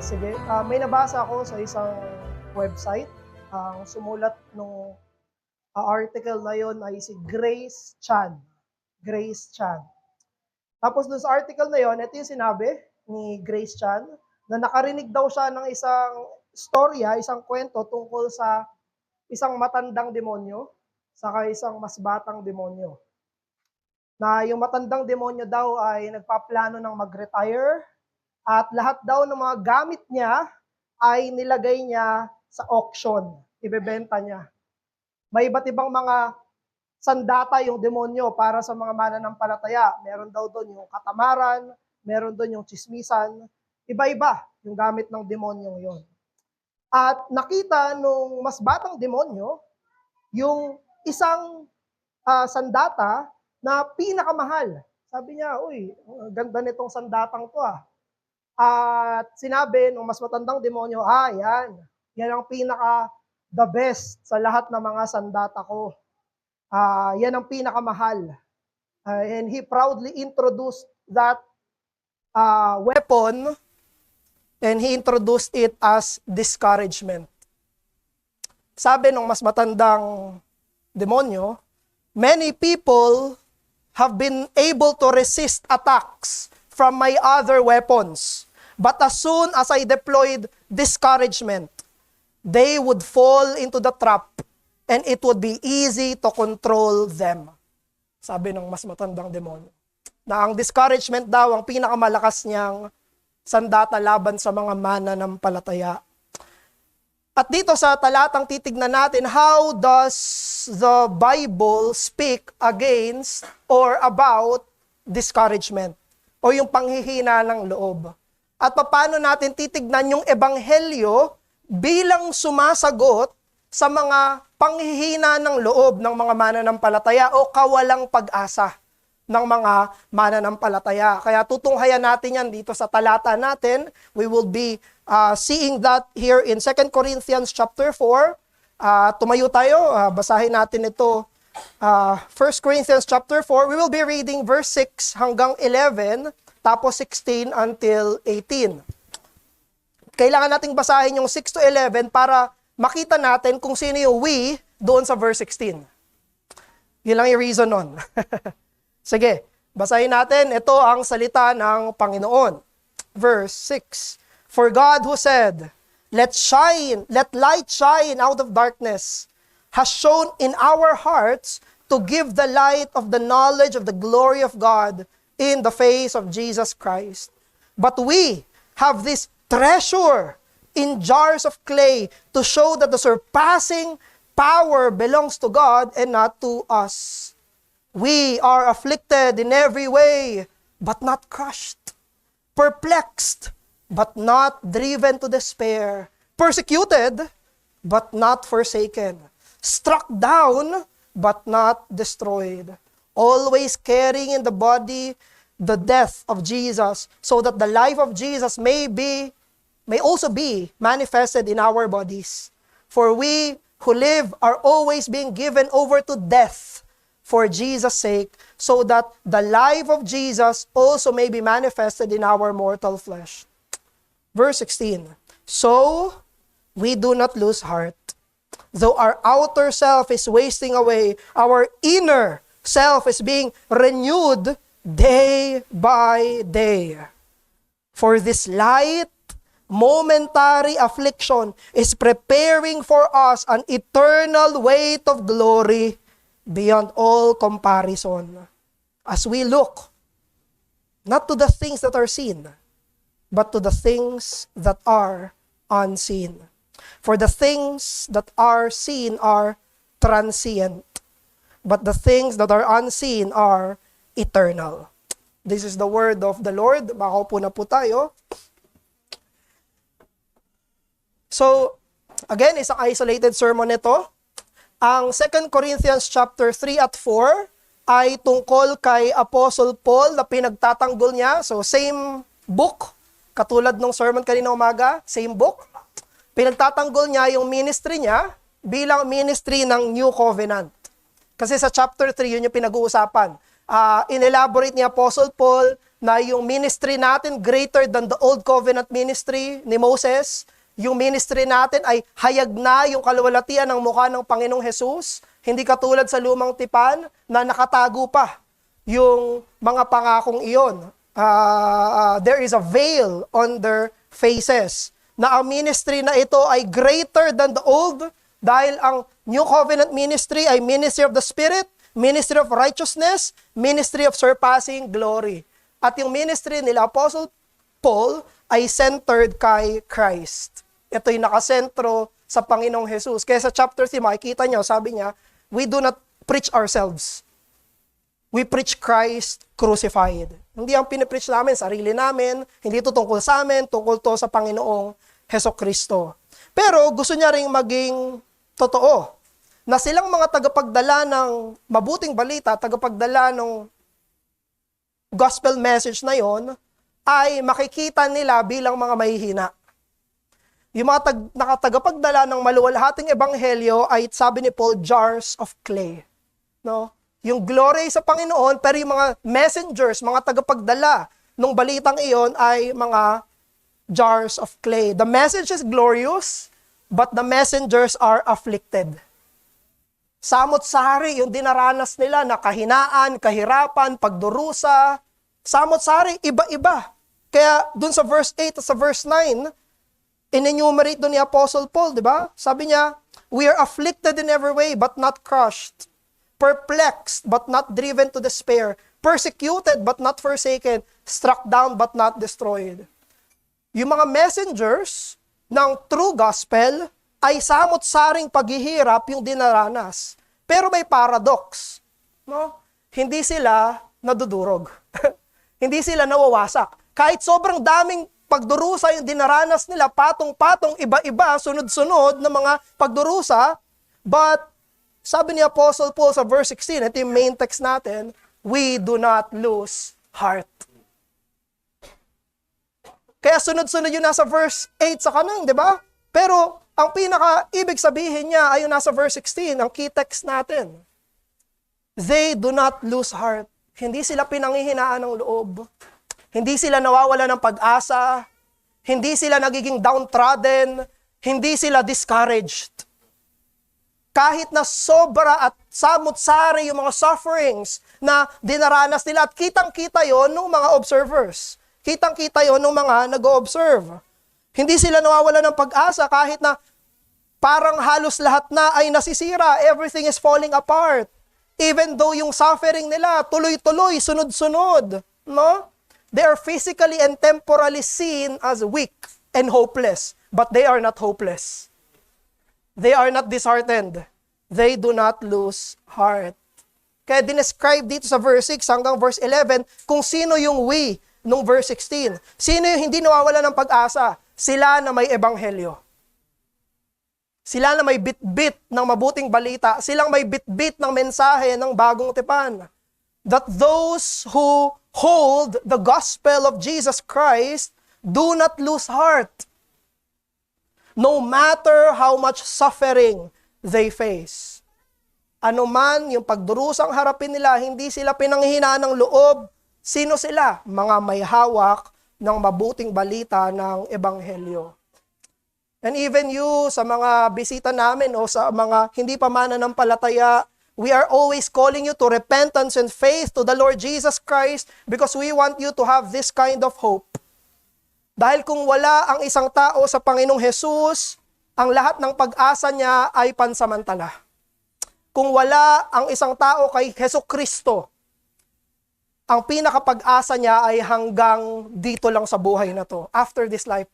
Sige. May nabasa ako sa isang website. Ang sumulat nung article na yon ay si Grace Chan. Grace Chan. Tapos dun sa article na yon, ito yung sinabi ni Grace Chan na nakarinig daw siya ng isang storya, isang kwento tungkol sa isang matandang demonyo saka isang mas batang demonyo. Na yung matandang demonyo daw ay nagpaplano ng mag-retire at lahat daw ng mga gamit niya ay nilagay niya sa auction. Ibebenta niya. May iba't ibang mga sandata yung demonyo para sa mga mananampalataya. Meron daw doon yung katamaran, meron doon yung chismisan. Iba-iba yung gamit ng demonyong yon. At nakita nung mas batang demonyo, yung isang sandata na pinakamahal. Sabi niya, uy, ganda nitong sandatang to ah. At sinabi ng mas matandang demonyo, yan. Yan ang pinaka the best sa lahat ng mga sandata ko. Yan ang pinakamahal. And he proudly introduced that weapon and he introduced it as discouragement. Sabi ng mas matandang demonyo, many people have been able to resist attacks from my other weapons. But as soon as I deployed discouragement, they would fall into the trap and it would be easy to control them. Sabi ng mas matandang demonyo. Na ang discouragement daw ang pinakamalakas niyang sandata laban sa mga mananampalataya. At dito sa talatang titignan natin, how does the Bible speak against or about discouragement o yung panghihina ng loob? At paano natin titignan yung ebanghelyo bilang sumasagot sa mga panghihina ng loob ng mga mananampalataya o kawalang pag-asa ng mga mananampalataya. Kaya tutunghayan natin yan dito sa talata natin. We will be seeing that here in 2 Corinthians chapter 4. Tumayo tayo, basahin natin ito. 1 Corinthians chapter 4, we will be reading verse 6 hanggang 11, tapos 16 until 18. Kailangan nating basahin yung 6 to 11 para makita natin kung sino yung we doon sa verse 16. Yun lang yung reason nun. Sige, basahin natin. Ito ang salita ng Panginoon. Verse 6. For God who said, let light shine out of darkness, has shown in our hearts to give the light of the knowledge of the glory of God in the face of Jesus Christ. But we have this treasure in jars of clay to show that the surpassing power belongs to God and not to us. We are afflicted in every way, but not crushed. Perplexed, but not driven to despair. Persecuted, but not forsaken. Struck down, but not destroyed. Always carrying in the body the death of Jesus, so that the life of Jesus may also be manifested in our bodies. For we who live are always being given over to death for Jesus' sake, so that the life of Jesus also may be manifested in our mortal flesh. Verse 16. So we do not lose heart. Though our outer self is wasting away, our inner self is being renewed day by day. For this light, momentary affliction is preparing for us an eternal weight of glory beyond all comparison. As we look, not to the things that are seen, but to the things that are unseen. For the things that are seen are transient, but the things that are unseen are eternal. This is the word of the Lord. Makaupo na po tayo. So, again, isang isolated sermon ito. Ang 2 Corinthians chapter 3 at 4 ay tungkol kay Apostle Paul na pinagtatanggol niya. So, same book. Katulad ng sermon kanina umaga, same book. Pinagtatanggol niya yung ministry niya bilang ministry ng New Covenant. Kasi sa chapter 3, yun yung pinag-uusapan. inelaborate ni Apostle Paul na yung ministry natin greater than the old covenant ministry ni Moses. Yung ministry natin ay hayag na yung kaluwalhatian ng mukha ng Panginoong Jesus. Hindi katulad sa lumang tipan na nakatago pa yung mga pangakong iyon. There is a veil on their faces. Na ang ministry na ito ay greater than the old dahil ang New Covenant ministry ay ministry of the Spirit, ministry of righteousness, ministry of surpassing glory. At yung ministry nila Apostle Paul ay centered kay Christ. Ito'y nakasentro sa Panginoong Jesus. Kaya sa chapter 3, makikita nyo, sabi niya, we do not preach ourselves. We preach Christ crucified. Hindi ang pinipreach namin, sarili namin, hindi ito tungkol sa amin, tungkol to sa Panginoong Hesukristo. Pero gusto niya ring maging totoo na silang mga tagapagdala ng mabuting balita, tagapagdala ng gospel message na yon, ay makikita nila bilang mga mahihina. Yung mga nakatagapagdala ng maluwalhating ebanghelyo ay, sabi ni Paul, jars of clay. No? Yung glory sa Panginoon, pero yung mga messengers, mga tagapagdala ng balitang iyon ay mga jars of clay. The message is glorious, but the messengers are afflicted. Samot-sari yung dinaranas nila na kahinaan, kahirapan, pagdurusa. Samot-sari, iba-iba. Kaya dun sa verse 8 at sa verse 9, in-enumerate doon ni Apostle Paul, di ba? Sabi niya, we are afflicted in every way, but not crushed. Perplexed, but not driven to despair. Persecuted, but not forsaken. Struck down, but not destroyed. Yung mga messengers ng true gospel ay samot-saring paghihirap yung dinaranas. Pero may paradox. No? Hindi sila nadudurog. Hindi sila nawawasak. Kahit sobrang daming pagdurusa yung dinaranas nila, patong-patong, iba-iba, sunod-sunod na mga pagdurusa, but sabi ni Apostle Paul sa verse 16, ito yung main text natin, we do not lose heart. Kaya sunod-sunod yung nasa verse 8 sa kanang, di ba? Pero ang pinaka-ibig sabihin niya ay yung nasa verse 16, ang key text natin. They do not lose heart. Hindi sila pinanghihinaan ng loob. Hindi sila nawawala ng pag-asa. Hindi sila nagiging downtrodden. Hindi sila discouraged. Kahit na sobra at samot-sari yung mga sufferings na dinaranas nila at kitang-kita yon ng mga observers. Kitang-kita yon ng mga nag-o-observe. Hindi sila nawawala ng pag-asa kahit na parang halos lahat na ay nasisira. Everything is falling apart. Even though yung suffering nila tuloy-tuloy, sunod-sunod. No? They are physically and temporally seen as weak and hopeless. But they are not hopeless. They are not disheartened. They do not lose heart. Kaya dinescribe dito sa verse 6 hanggang verse 11 kung sino yung we nung verse 16. Sino yung hindi nawawala ng pag-asa? Sila na may ebanghelyo. Sila na may bit-bit ng mabuting balita. Silang may bit-bit ng mensahe ng bagong tipan. That those who hold the gospel of Jesus Christ do not lose heart. No matter how much suffering they face. Ano man yung pagdurusang harapin nila, hindi sila pinanghihinaan ng loob. Sino sila? Mga may hawak ng mabuting balita ng ebanghelyo. And even you, sa mga bisita namin o sa mga hindi pa mananampalataya, we are always calling you to repentance and faith to the Lord Jesus Christ because we want you to have this kind of hope. Dahil kung wala ang isang tao sa Panginoong Jesus, ang lahat ng pag-asa niya ay pansamantala. Kung wala ang isang tao kay Hesukristo, ang pinakapag-asa niya ay hanggang dito lang sa buhay na to, after this life.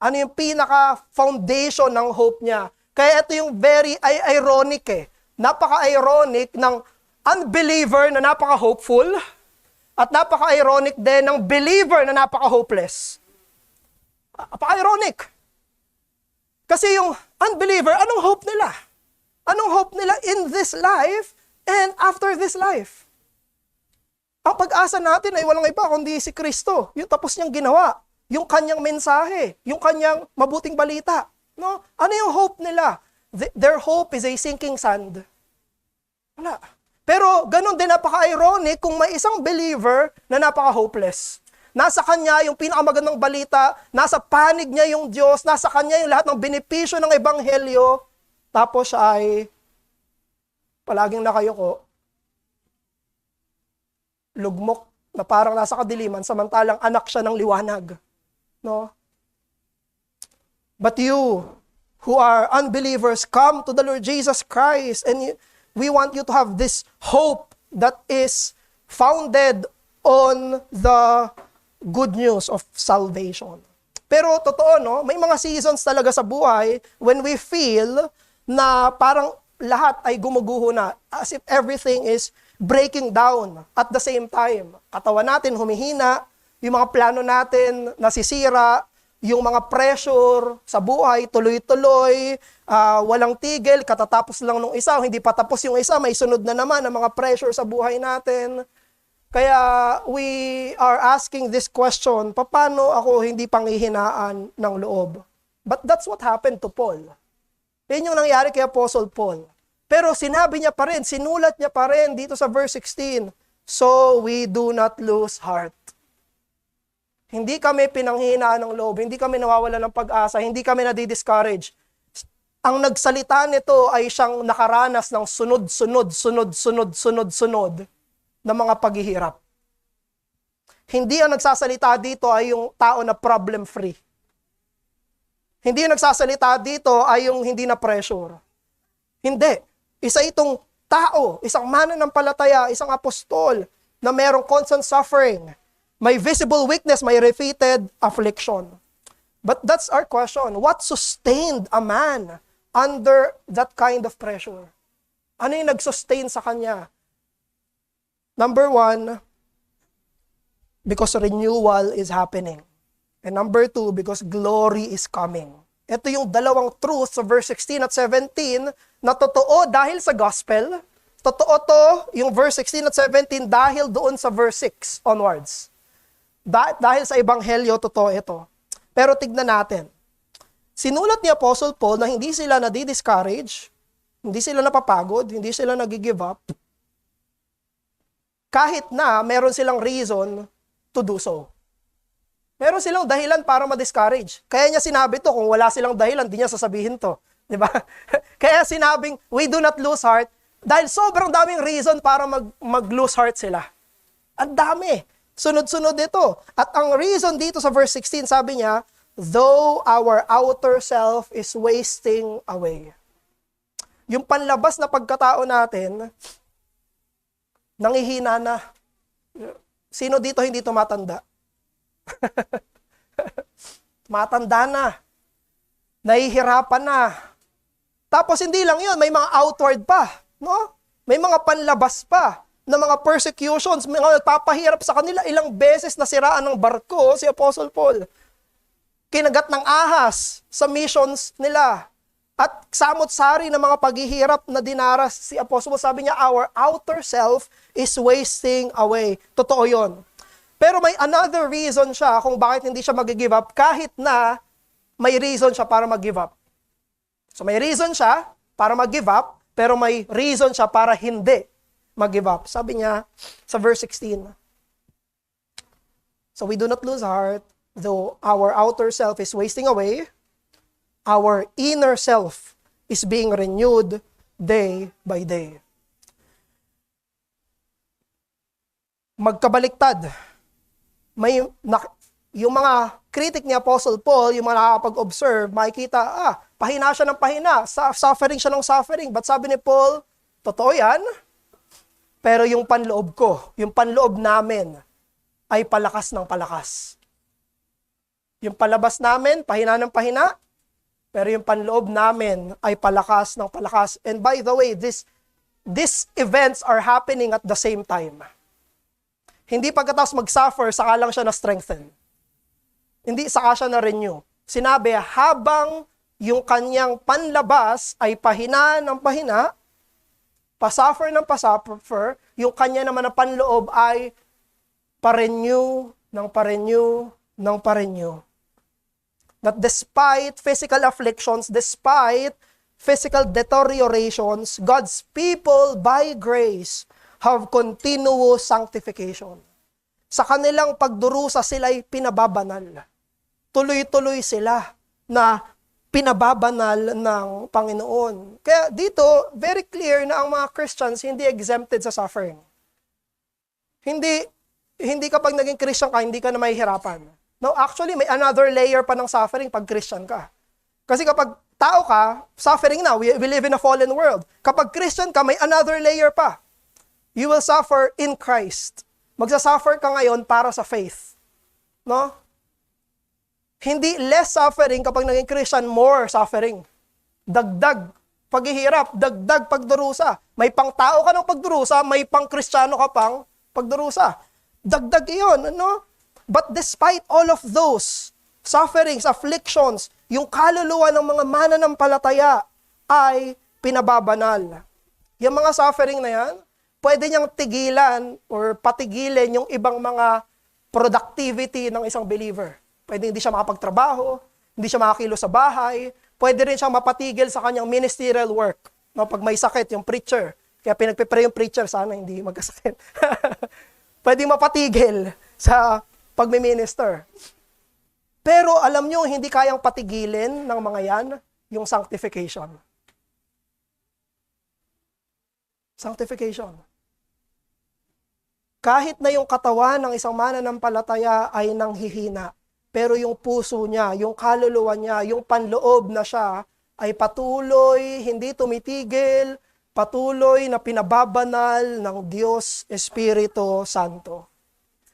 Ano yung pinaka-foundation ng hope niya? Kaya ito yung very ironic eh. Napaka-ironic ng unbeliever na napaka-hopeful at napaka-ironic din ng believer na napaka-hopeless. Napaka-ironic. Kasi yung unbeliever, anong hope nila? Anong hope nila in this life and after this life? Ang pag-asa natin ay walang iba kundi si Kristo. Yung tapos niyang ginawa. Yung kanyang mensahe. Yung kanyang mabuting balita. No? Ano yung hope nila? Their hope is a sinking sand. Wala. Pero ganun din, napaka-ironic kung may isang believer na napaka-hopeless. Nasa kanya yung pinakamagandang balita, nasa panig niya yung Diyos, nasa kanya yung lahat ng benepisyo ng Ebanghelyo, tapos siya ay palaging nakayuko, lugmok na parang nasa kadiliman, samantalang anak siya ng liwanag. No? But you, who are unbelievers, come to the Lord Jesus Christ, and we want you to have this hope that is founded on the good news of salvation. Pero totoo, no? May mga seasons talaga sa buhay when we feel na parang lahat ay gumuguho na, as if everything is breaking down at the same time. Katawan natin humihina, yung mga plano natin nasisira, yung mga pressure sa buhay tuloy-tuloy, walang tigil, katatapos lang nung isa, hindi pa tapos yung isa, may sunod na naman ang mga pressure sa buhay natin. Kaya we are asking this question, paano ako hindi panghihinaan ng loob? But that's what happened to Paul. Yan yung nangyari kay Apostle Paul. Pero sinabi niya pa rin, sinulat niya pa rin dito sa verse 16, so we do not lose heart. Hindi kami pinanghihinaan ng loob, hindi kami nawawala ng pag-asa, hindi kami nadi-discourage. Ang nagsalita nito ay siyang nakaranas ng sunod na mga paghihirap. Hindi ang nagsasalita dito ay yung tao na problem-free. Hindi ang nagsasalita dito ay yung hindi na pressure. Hindi. Isa itong tao, isang mananampalataya, isang apostol na merong constant suffering. May visible weakness, may repeated affliction. But that's our question. What sustained a man under that kind of pressure? Ano yung nag-sustain sa kanya? Number 1, because renewal is happening. And number 2, because glory is coming. Ito yung dalawang truth sa verse 16 at 17 na totoo dahil sa gospel. Totoo to, yung verse 16 at 17 dahil doon sa verse 6 onwards. Dahil sa ebanghelyo, totoo ito. Pero tignan natin. Sinulat ni Apostle Paul na hindi sila nadi-discourage, hindi sila napapagod, hindi sila nag-give up, kahit na meron silang reason to do so. Meron silang dahilan para ma-discourage. Kaya niya sinabi to, kung wala silang dahilan, di niya sasabihin to. Di ba? Kaya sinabing, we do not lose heart, dahil sobrang daming reason para mag-lose heart sila. Ang dami. Sunod-sunod ito. At ang reason dito sa verse 16, sabi niya, though our outer self is wasting away. Yung panlabas na pagkatao natin, nangihina na. Sino dito hindi tumatanda? Matanda na. Nahihirapan na. Tapos hindi lang yun, may mga outward pa. No? May mga panlabas pa na mga persecutions, mga nagpapahirap sa kanila. Ilang beses nasiraan ng barko si Apostle Paul. Kinagat ng ahas sa missions nila. At samot-sari ng mga paghihirap na dinaras si Apostle, sabi niya, our outer self is wasting away. Totoo yon. Pero may another reason siya kung bakit hindi siya mag-give up, kahit na may reason siya para mag-give up. So may reason siya para mag-give up, pero may reason siya para hindi mag-give up. Sabi niya sa verse 16, so we do not lose heart, though our outer self is wasting away, our inner self is being renewed day by day. Magkabaliktad. Yung mga critic ni Apostle Paul, yung mga nakakapag-observe, makikita, pahina siya ng pahina, suffering siya ng suffering. But sabi ni Paul, totoo yan, pero yung panloob ko, yung panloob namin, ay palakas ng palakas. Yung palabas namin, pahina ng pahina, pero yung panloob namin ay palakas ng palakas. And by the way, these events are happening at the same time. Hindi pagkatapos mag-suffer, saka lang siya na-strengthen. Hindi saka siya na-renew. Sinabi, habang yung kanyang panlabas ay pahina ng pahina, pasuffer ng pasuffer, yung kanya naman na panloob ay pa-renew ng pa-renew ng pa-renew. That despite physical afflictions, despite physical deteriorations, God's people by grace have continuous sanctification. Sa kanilang pagdurusa sila'y pinababanal. Tuloy-tuloy sila na pinababanal ng Panginoon. Kaya dito, very clear na ang mga Christians hindi exempted sa suffering. Hindi kapag naging Christian ka, hindi ka na mahihirapan. No, actually, may another layer pa ng suffering pag Christian ka. Kasi kapag tao ka, suffering na. We live in a fallen world. Kapag Christian ka, may another layer pa. You will suffer in Christ. Magsasuffer ka ngayon para sa faith. No? Hindi less suffering kapag naging Christian, more suffering. Dagdag paghihirap, dagdag pagdurusa. May pang tao ka ng pagdurusa, may pang Kristiyano ka pang pagdurusa. Dagdag iyon, no? But despite all of those sufferings, afflictions, yung kaluluwa ng mga mananampalataya ay pinababanal. Yung mga suffering na yan, pwede niyang tigilan or patigilin yung ibang mga productivity ng isang believer. Pwede hindi siya makapagtrabaho, hindi siya makakilos sa bahay, pwede rin siyang mapatigil sa kanyang ministerial work. No, pag may sakit, yung preacher, kaya pinagpipray yung preacher, sana hindi magkasakit. Pwede mapatigil sa pagmi-minister. Pero alam nyo, hindi kayang patigilin ng mga yan, yung sanctification. Sanctification. Kahit na yung katawan ng isang mananampalataya ay nanghihina, pero yung puso niya, yung kaluluwa niya, yung panloob na siya ay patuloy, hindi tumitigil, patuloy na pinababanal ng Diyos Espiritu Santo.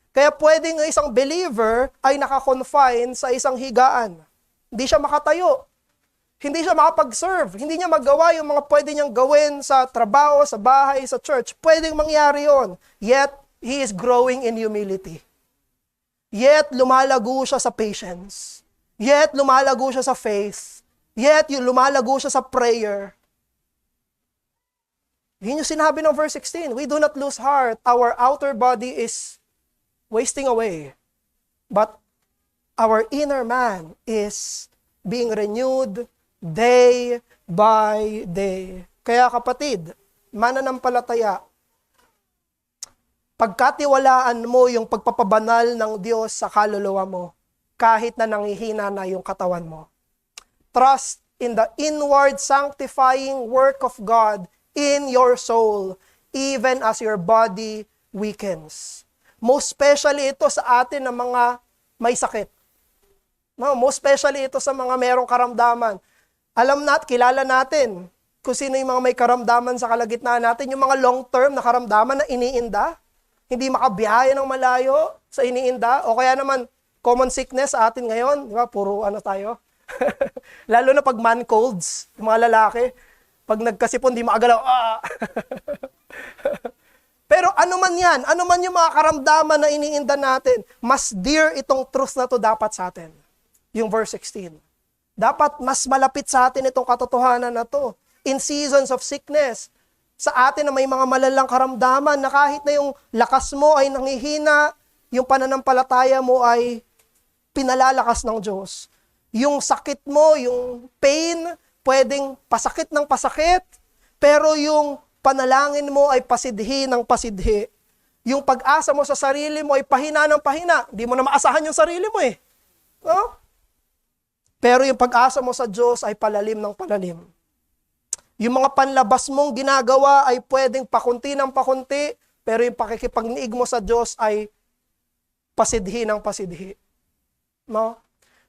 Kaya pwedeng isang believer ay nakakonfine sa isang higaan. Hindi siya makatayo. Hindi siya makapag-serve. Hindi niya magawa yung mga pwede niyang gawin sa trabaho, sa bahay, sa church. Pwedeng mangyari yon. Yet, he is growing in humility. Yet, lumalago siya sa patience. Yet, lumalago siya sa faith. Yet, lumalago siya sa prayer. Yun yung sinabi ng verse 16. We do not lose heart. Our outer body is wasting away. But our inner man is being renewed day by day. Kaya kapatid, mananampalataya, pagkatiwalaan mo yung pagpapabanal ng Diyos sa kaluluwa mo, kahit na nanghihina na yung katawan mo. Trust in the inward sanctifying work of God in your soul, even as your body weakens. Most especially ito sa atin na mga may sakit. No, most especially ito sa mga merong karamdaman. Kilala natin kung sino yung mga may karamdaman sa kalagitnaan natin, yung mga long-term na karamdaman na iniinda, hindi makabiyaya ng malayo sa iniinda, o kaya naman common sickness sa atin ngayon, di ba? Puro tayo. Lalo na pag man colds, yung mga lalaki, pag nagkasipon, di makagalaw. Pero ano man yan, ano man yung mga karamdaman na iniinda natin, mas dear itong truth na to dapat sa atin. Yung verse 16. Dapat mas malapit sa atin itong katotohanan na to. In seasons of sickness, sa atin na may mga malalang karamdaman na kahit na yung lakas mo ay nanghihina, yung pananampalataya mo ay pinalalakas ng Diyos. Yung sakit mo, yung pain, pwedeng pasakit ng pasakit, pero yung panalangin mo ay pasidhi ng pasidhi. Yung pag-asa mo sa sarili mo ay pahina ng pahina. Hindi mo na maasahan yung sarili mo eh. No? Pero yung pag-asa mo sa Diyos ay palalim ng palalim. Yung mga panlabas mong ginagawa ay pwedeng pakunti ng pakunti, pero yung pakikipagniig mo sa Diyos ay pasidhi ng pasidhi. No?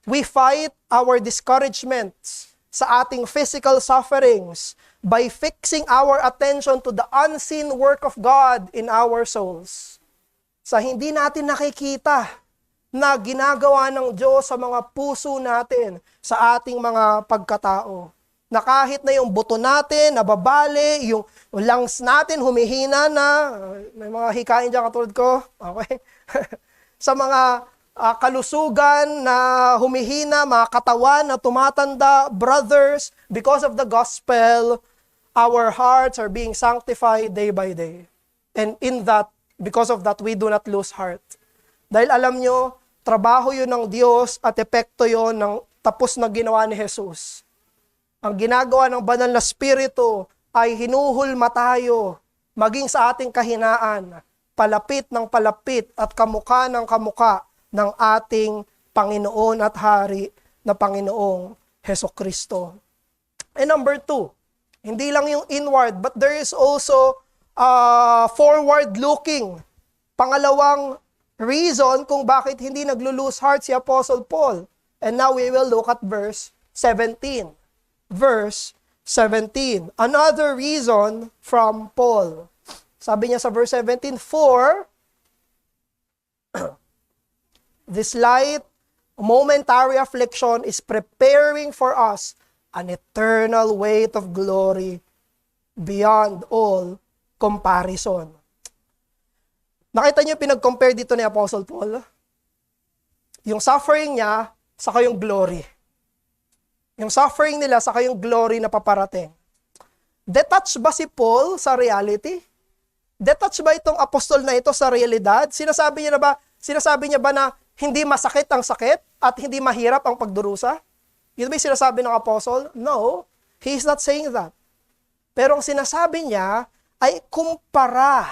We fight our discouragements sa ating physical sufferings by fixing our attention to the unseen work of God in our souls. Sa hindi natin nakikita na ginagawa ng Diyos sa mga puso natin, sa ating mga pagkatao. Na kahit na yung buto natin, nababali, yung lungs natin, humihina na, may mga hikain dyan katulad ko, okay? Sa mga kalusugan na humihina, mga katawan na tumatanda, brothers, because of the gospel, our hearts are being sanctified day by day. And in that, because of that, we do not lose heart. Dahil alam nyo, trabaho yun ng Diyos at epekto yun ng tapos na ginawa ni Jesus. Ang ginagawa ng banal na spirito ay hinuhulma tayo maging sa ating kahinaan, palapit ng palapit at kamukha ng kamukha ng ating Panginoon at Hari na Panginoong Hesukristo. And number 2, hindi lang yung inward, but there is also forward-looking. Pangalawang reason kung bakit hindi naglo-lose heart si Apostle Paul. And now we will look at verse 17. Verse 17. Another reason from Paul. Sabi niya sa verse 17, "For this light, momentary affliction is preparing for us an eternal weight of glory beyond all comparison." Nakita niyo pinag-compare dito ni Apostle Paul? Yung suffering niya, saka yung glory. Yung suffering nila, saka yung glory na paparating. Detach ba si Paul sa reality? Detach ba itong apostol na ito sa realidad? Sinasabi niya ba na hindi masakit ang sakit at hindi mahirap ang pagdurusa? Yun ba yung sinasabi ng apostol? No, he is not saying that. Pero ang sinasabi niya ay kumpara.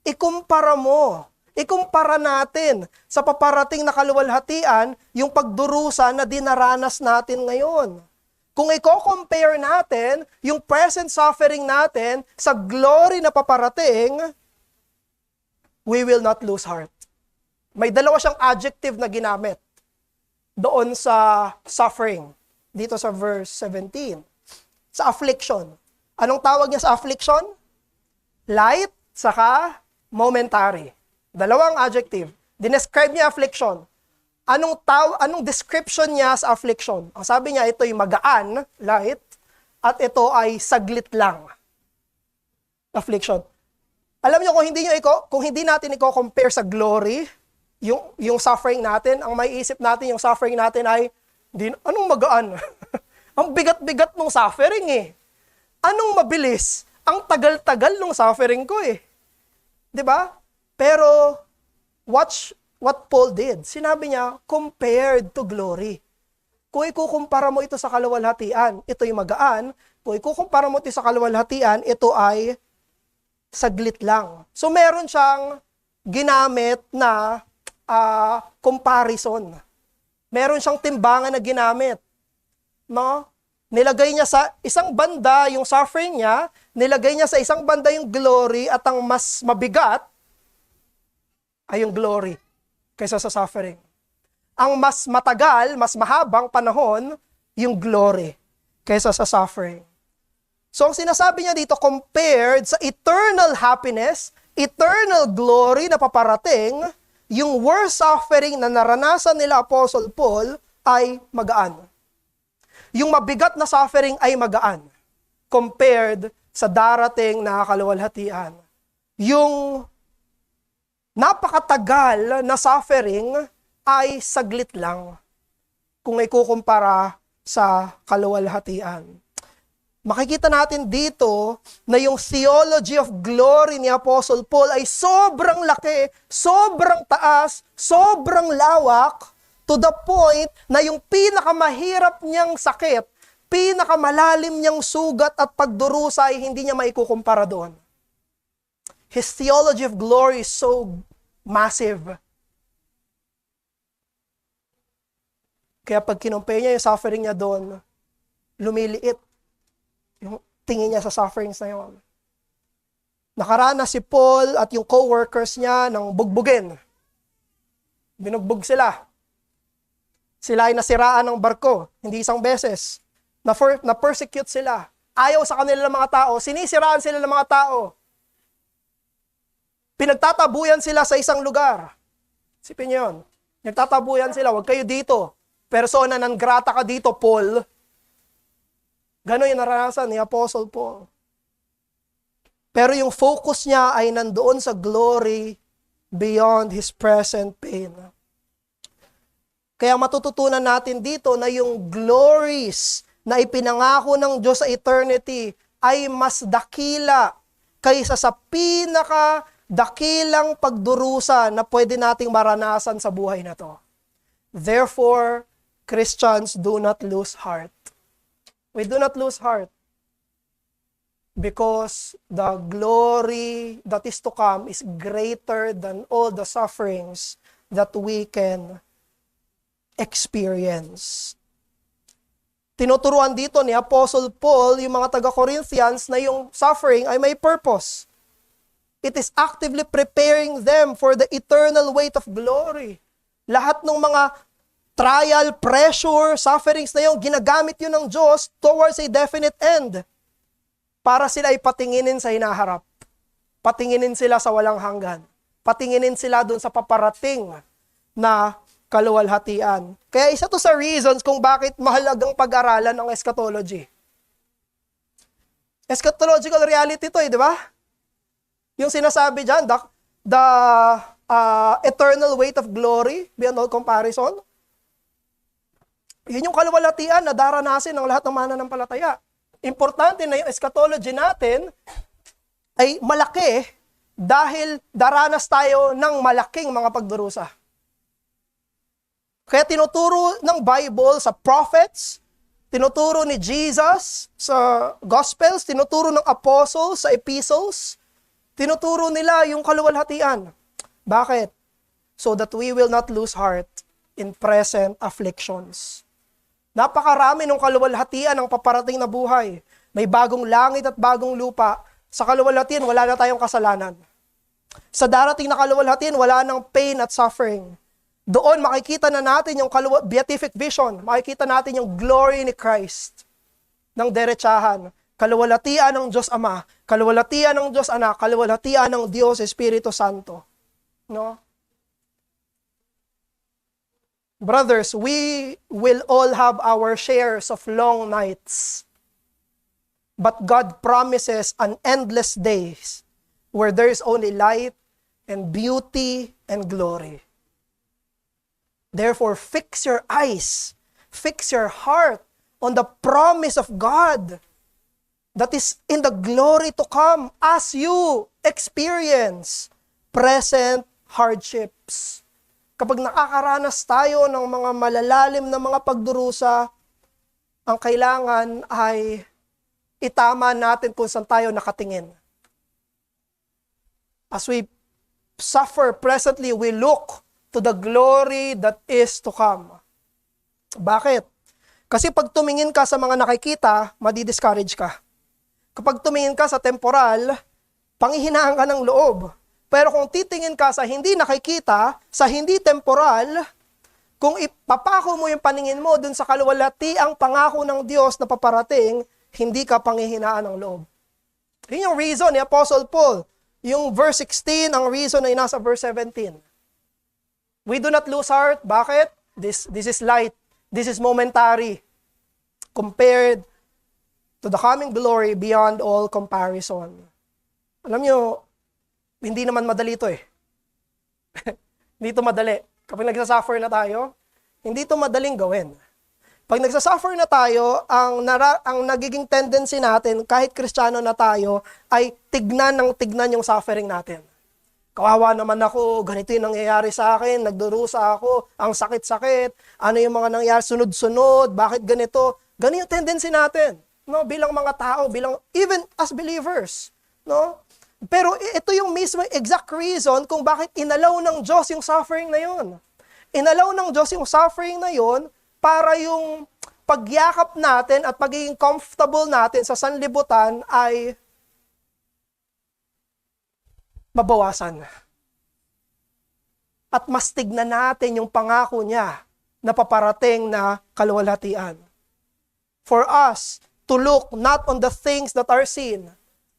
Ikumpara mo. Ikumpara natin sa paparating na kaluwalhatian yung pagdurusa na dinaranas natin ngayon. Kung i-compare natin yung present suffering natin sa glory na paparating, we will not lose heart. May dalawa siyang adjective na ginamit doon sa suffering, dito sa verse 17. Sa affliction. Anong tawag niya sa affliction? Light, saka momentary. Dalawang adjective. Dinescribe niya affliction. Anong description niya sa affliction? Ang sabi niya, ito'y magaan, light, at ito ay saglit lang. Affliction. Alam niyo, kung hindi natin i-compare sa glory, yung suffering natin, ang may isip natin, yung suffering natin ay, anong magaan? Ang bigat-bigat ng suffering eh. Anong mabilis? Ang tagal-tagal ng suffering ko eh. 'Di ba? Pero, watch what Paul did. Sinabi niya, compared to glory. Kung ikukumpara mo ito sa kaluwalhatian, ito'y magaan. Kung ikukumpara mo ito sa kaluwalhatian, ito ay saglit lang. So, meron siyang ginamit na comparison. Meron siyang timbangan na ginamit. No? Nilagay niya sa isang banda yung suffering niya, nilagay niya sa isang banda yung glory, at ang mas mabigat ay yung glory kaysa sa suffering. Ang mas matagal, mas mahabang panahon, yung glory kaysa sa suffering. So ang sinasabi niya dito, compared sa eternal happiness, eternal glory na paparating, yung worst suffering na naranasan nila Apostle Paul ay magaan. Yung mabigat na suffering ay magaan compared sa darating na kaluwalhatian. Yung napakatagal na suffering ay saglit lang kung ikukumpara sa kaluwalhatian. Makikita natin dito na yung theology of glory ni Apostle Paul ay sobrang laki, sobrang taas, sobrang lawak, to the point na yung pinakamahirap niyang sakit, pinakamalalim niyang sugat at pagdurusa ay hindi niya maikukumpara doon. His theology of glory is so massive. Kaya pag kinumpay niya yung suffering niya doon, lumiliit yung tingin niya sa sufferings na yun. Nakaranas si Paul at yung co-workers niya ng bugbugin. Binugbog sila. Sila ay nasiraan ng barko, hindi isang beses. Na-persecute sila. Ayaw sa kanila ng mga tao. Sinisiraan sila ng mga tao. Pinagtatabuyan sila sa isang lugar. Sipin niyo yun. Nagtatabuyan sila, huwag kayo dito. Persona non grata ka dito, Paul. Ganon yung naranasan ni Apostle Paul. Pero yung focus niya ay nandoon sa glory beyond his present pain. Kaya matututunan natin dito na yung glories na ipinangako ng Diyos sa eternity ay mas dakila kaysa sa dakilang pagdurusa na pwede nating maranasan sa buhay na to. Therefore, Christians, do not lose heart. We do not lose heart. Because the glory that is to come is greater than all the sufferings that we can experience. Tinuturuan dito ni Apostle Paul yung mga taga-Corinthians na yung suffering ay may purpose. It is actively preparing them for the eternal weight of glory. Lahat ng mga trial, pressure, sufferings na yung ginagamit yun ng Diyos towards a definite end. Para sila ay patinginin sa hinaharap. Patinginin sila sa walang hanggan. Patinginin sila dun sa paparating na kaluwalhatian. Kaya isa to sa reasons kung bakit mahalagang pag-aralan ang eschatology. Eschatological reality to di ba? Yung sinasabi dyan, the eternal weight of glory beyond all comparison. Yun yung kaluwalhatian na daranasin ng lahat ng mananampalataya. Importante na yung eschatology natin ay malaki dahil daranas tayo ng malaking mga pagdurusa. Kaya tinuturo ng Bible sa prophets, tinuturo ni Jesus sa Gospels, tinuturo ng apostles sa epistles, tinuturo nila yung kaluwalhatian. Bakit? So that we will not lose heart in present afflictions. Napakarami ng kaluwalhatian ng paparating na buhay. May bagong langit at bagong lupa. Sa kaluwalhatian, wala na tayong kasalanan. Sa darating na kaluwalhatian, wala nang pain at suffering. Doon makikita na natin yung beatific vision. Makikita natin yung glory ni Christ ng derechahan. Kaluwalhatian ng Diyos Ama, kaluwalhatian ng Diyos Anak, kaluwalhatian ng Diyos Espiritu Santo. No? Brothers, we will all have our shares of long nights. But God promises an endless days where there is only light and beauty and glory. Therefore, fix your eyes, fix your heart on the promise of God that is in the glory to come as you experience present hardships. Kapag nakakaranas tayo ng mga malalalim na mga pagdurusa, ang kailangan ay itama natin kung saan tayo nakatingin. As we suffer presently, we look to the glory that is to come. Bakit? Kasi pag tumingin ka sa mga nakikita, madi-discourage ka. Kapag tumingin ka sa temporal, panghihinaan ka ng loob. Pero kung titingin ka sa hindi nakikita, sa hindi temporal, kung ipapako mo yung paningin mo dun sa kaluwalhatiang pangako ng Diyos na paparating, hindi ka panghihinaan ng loob. Yun yung reason ni Apostle Paul. Yung verse 16, ang reason ay nasa verse 17. We do not lose heart. Bakit? This is light. This is momentary. Compared to the coming glory beyond all comparison. Alam nyo, hindi naman madali ito eh. Hindi ito madali. Kapag nagsasuffer na tayo, hindi ito madaling gawin. Pag nagsasuffer na tayo, ang nagiging tendency natin, kahit Kristiyano na tayo, ay tignan yung suffering natin. Kawawa naman ako, ganito yung nangyayari sa akin, nagdurusa ako, ang sakit-sakit, ano yung mga nangyayari, sunod-sunod, bakit ganito? Ganito yung tendency natin, no? Bilang mga tao, even as believers. No? Pero ito yung mismo exact reason kung bakit inalaw ng Diyos yung suffering na yun. Inalaw ng Diyos yung suffering na yun para yung pagyakap natin at pagiging comfortable natin sa sanlibutan ay mabawasan. At mas tignan natin yung pangako niya na paparating na kaluwalhatian. For us to look not on the things that are seen,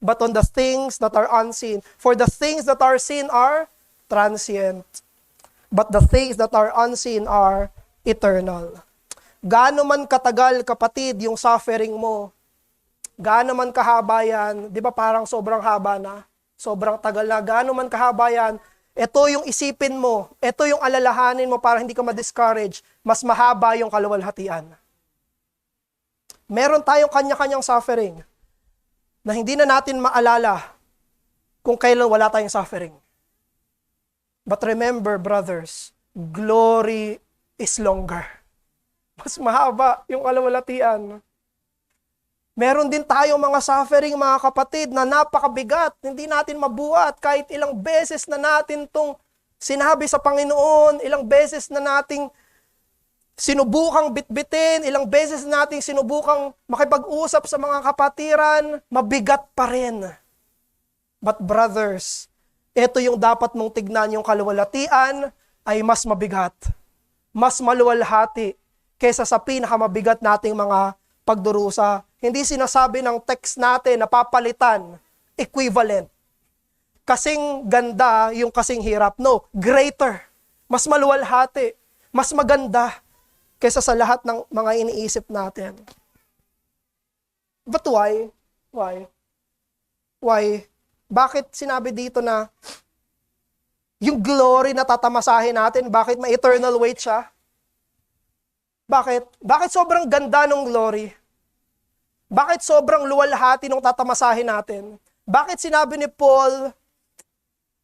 but on the things that are unseen. For the things that are seen are transient, but the things that are unseen are eternal. Gaano man katagal, kapatid, yung suffering mo, gaano man kahaba yan, di ba parang sobrang haba na, sobrang tagal na, gaano man kahaba yan, ito yung isipin mo, ito yung alalahanin mo para hindi ka ma-discourage, mas mahaba yung kaluwalhatian. Meron tayong kanya-kanyang suffering na hindi na natin maalala kung kailan wala tayong suffering. But remember, brothers, glory is longer. Mas mahaba yung kaluwalhatian. Meron din tayo mga suffering, mga kapatid, na napakabigat. Hindi natin mabuhat kahit ilang beses na natin tong sinabi sa Panginoon, ilang beses na nating sinubukang bitbitin, ilang beses na nating sinubukang makipag-usap sa mga kapatiran, mabigat pa rin. But brothers, ito yung dapat mong tignan, yung kaluwalhatian ay mas mabigat, mas maluwalhati kaysa sa pinakamabigat nating mga pagdurusa. Hindi sinasabi ng text natin na papalitan, equivalent. Kasing ganda, yung kasing hirap. No, greater. Mas maluwalhati. Mas maganda kaysa sa lahat ng mga iniisip natin. But why? Why? Why? Bakit sinabi dito na yung glory na tatamasahin natin, bakit may eternal weight siya? Bakit? Bakit sobrang ganda ng glory? Bakit sobrang luwalhati nung tatamasahin natin? Bakit sinabi ni Paul,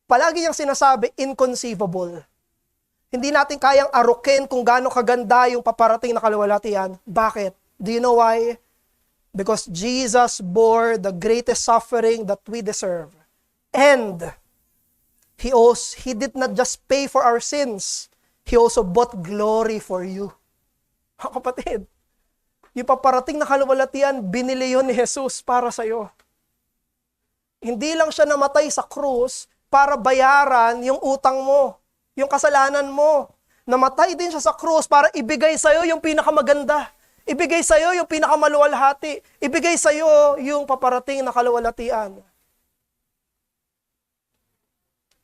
palagi niyang sinasabi, inconceivable? Hindi natin kayang arukin kung gaano kaganda yung paparating na kaluwalhatian. Bakit? Do you know why? Because Jesus bore the greatest suffering that we deserve. And He did not just pay for our sins, He also bought glory for you. Mga kapatid, yung paparating na kaluwalhatian, binili yun ni Jesus para sa'yo. Hindi lang siya namatay sa krus para bayaran yung utang mo, yung kasalanan mo. Namatay din siya sa krus para ibigay sa'yo yung pinakamaganda. Ibigay sa'yo yung pinakamaluwalhati. Ibigay sa'yo yung paparating na kaluwalhatian.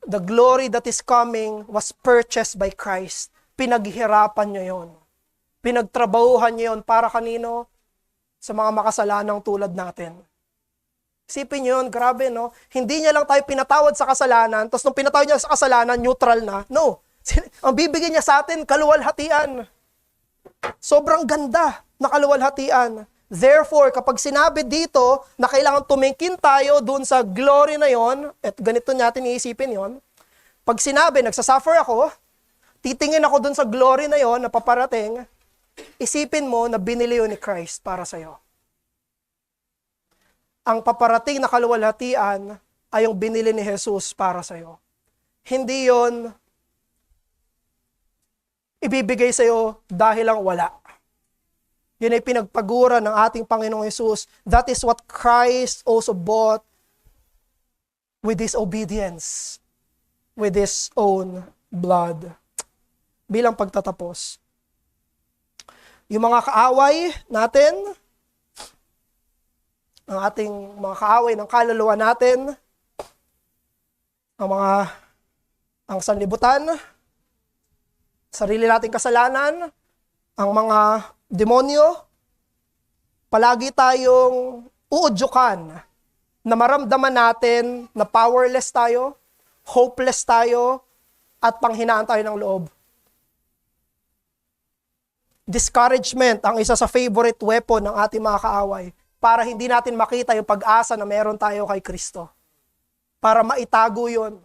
The glory that is coming was purchased by Christ. Pinaghirapan niyo yon. Pinagtrabahuhan niyo yon para kanino? Sa mga makasalanang tulad natin. Isipin niyo yun, grabe no? Hindi niya lang tayo pinatawad sa kasalanan, tapos nung pinatawad niya sa kasalanan, neutral na. No. Ang bibigyan niya sa atin, kaluwalhatian. Sobrang ganda na kaluwalhatian. Therefore, kapag sinabi dito na kailangan tumingin tayo dun sa glory na yon, at ganito natin iisipin yon, pag sinabi, nagsasuffer ako, titingin ako dun sa glory na yon na paparating, isipin mo na binili yun ni Christ para sa'yo. Ang paparating na kaluwalhatian ay yung binili ni Jesus para sa'yo. Hindi yon ibibigay sa'yo dahil lang wala. Yun ay pinagpagura ng ating Panginoong Jesus. That is what Christ also bought with His obedience, with His own blood. Bilang pagtatapos, yung mga kaaway natin, ang ating mga kaaway ng kaluluwa natin, ang sanlibutan, sarili nating kasalanan, ang mga demonyo, palagi tayong uudyukan na maramdaman natin na powerless tayo, hopeless tayo, at panghinaan tayo ng loob. Discouragement ang isa sa favorite weapon ng ating mga kaaway para hindi natin makita yung pag-asa na meron tayo kay Kristo. Para maitago yun,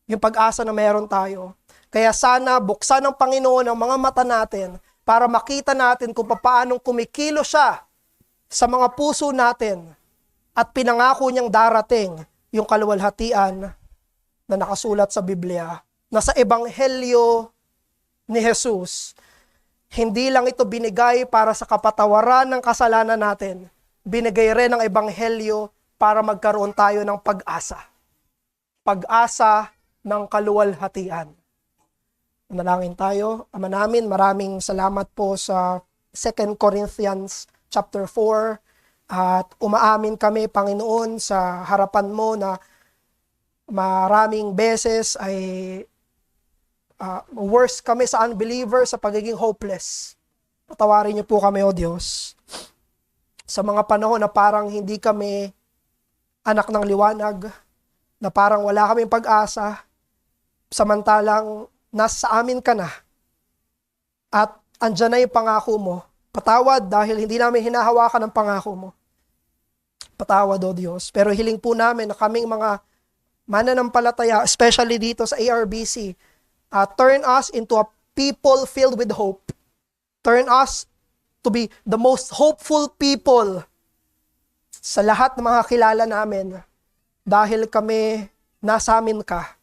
yung pag-asa na meron tayo. Kaya sana buksan ng Panginoon ang mga mata natin para makita natin kung paanong kumikilo siya sa mga puso natin at pinangako niyang darating yung kaluwalhatian na nakasulat sa Biblia, na sa Ebanghelyo ni Jesus. Hindi lang ito binigay para sa kapatawaran ng kasalanan natin, binigay rin ng Ebanghelyo para magkaroon tayo ng pag-asa. Pag-asa ng kaluwalhatian. Manalangin tayo. Ama namin, maraming salamat po sa 2 Corinthians chapter 4 at umaamin kami, Panginoon, sa harapan mo na maraming beses ay worse kami sa unbeliever, sa pagiging hopeless. Patawarin niyo po kami, O Diyos, sa mga panahon na parang hindi kami anak ng liwanag, na parang wala kaming pag-asa, samantalang nasa amin ka na. At andyan na yung pangako mo. Patawad dahil hindi namin hinahawakan ang pangako mo. Patawad, O Diyos. Pero hiling po namin na kaming mga mananampalataya, especially dito sa ARBC, turn us into a people filled with hope. Turn us to be the most hopeful people sa lahat ng mga kilala namin, dahil kami nasa amin ka,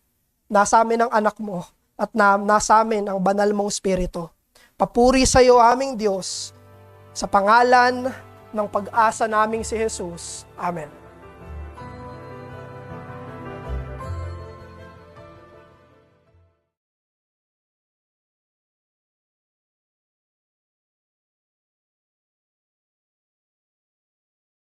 nasa amin ang anak mo, at nasa amin ang banal mong Espiritu. Papuri sa iyo aming Diyos, sa pangalan ng pag-asa naming si Jesus. Amen.